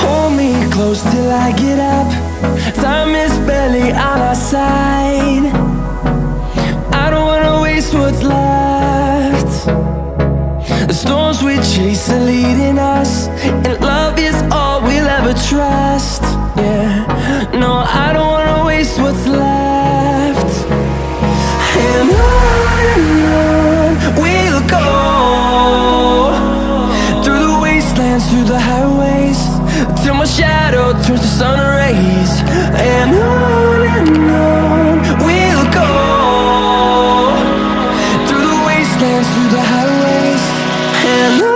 Hold me close till I get up. Time is barely on our side. I don't wanna waste what's left. The storms we chase are leading us, and love is all we'll ever trust. Yeah, no, I don't wanna waste what's left. And on we'll go, through the wastelands, through the highways, till my shadow turns to sun rays. And on we'll go, through the wastelands, through the highways, and on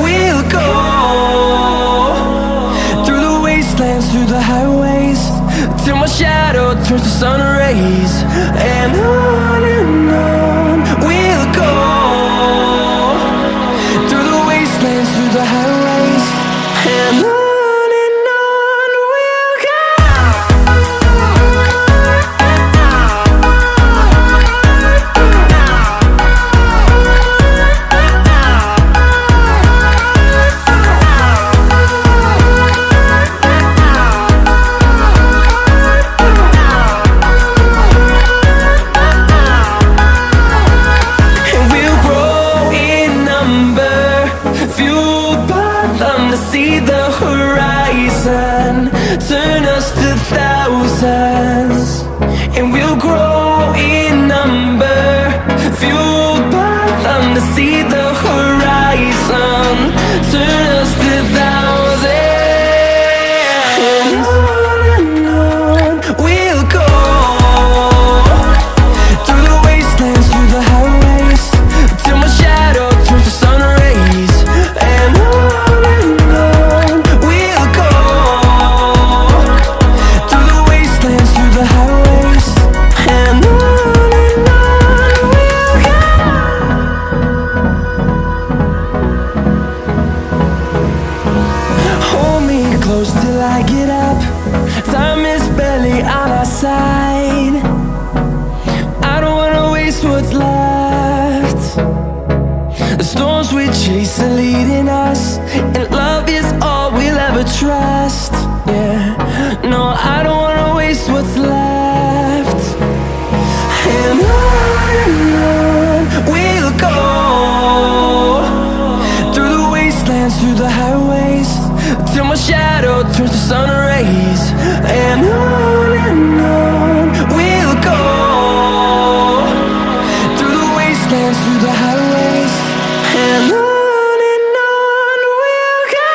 we'll go. Through the highways, till my shadow turns to sun rays. And on we'll go, through the wastelands, through the highways, and on we'll go. See the horizon, turn us to thousands, and we'll grow in number, fueled by them. To see the horizon, turn us to thousands, and on we'll go, through the wastelands, through the highways, till my shadow turns to sun rays. And till I get up, time is barely on our side. I don't wanna waste what's left. The storms we chase are leading us, and love is all we'll ever trust. Yeah, no, I don't wanna waste what's left. And on we'll go, through the wastelands, through the highways, till my shadow turns to sun rays. And on we'll go, through the wastelands, through the highways, and on we'll go.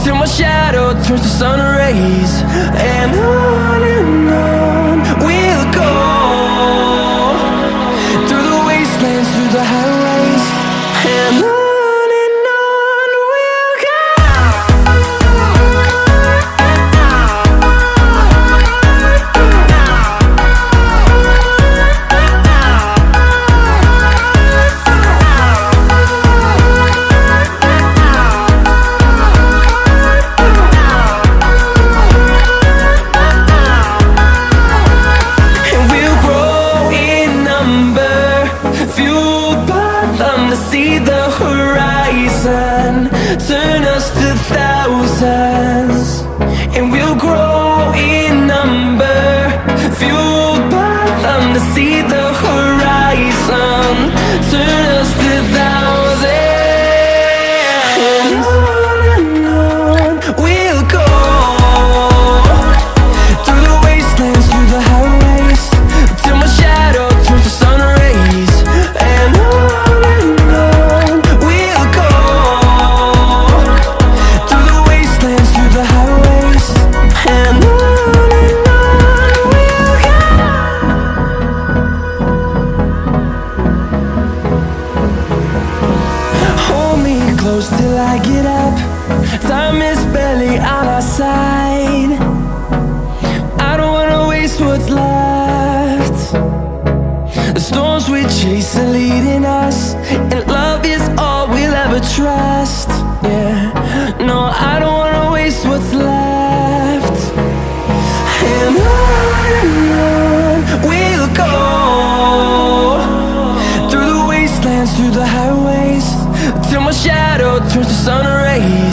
till my shadow turns to sun rays. And on we'll go, through the wastelands, through the highways. And on we'll go. See the horizon, turn us to thousands, and we'll grow in number, fueled by them. To see the horizon, turn us to thousands, and on we'll go, through the wastelands, through the highways, till my shadow turns to sun rays. And close till I get up. Time is barely on our side. I don't wanna waste what's left. The storms we chase are leading us, and love is all we'll ever trust. Yeah, no, I don't wanna waste what's left. And on we'll go, through the wastelands, through the highways, till my shadow turns to sun rays.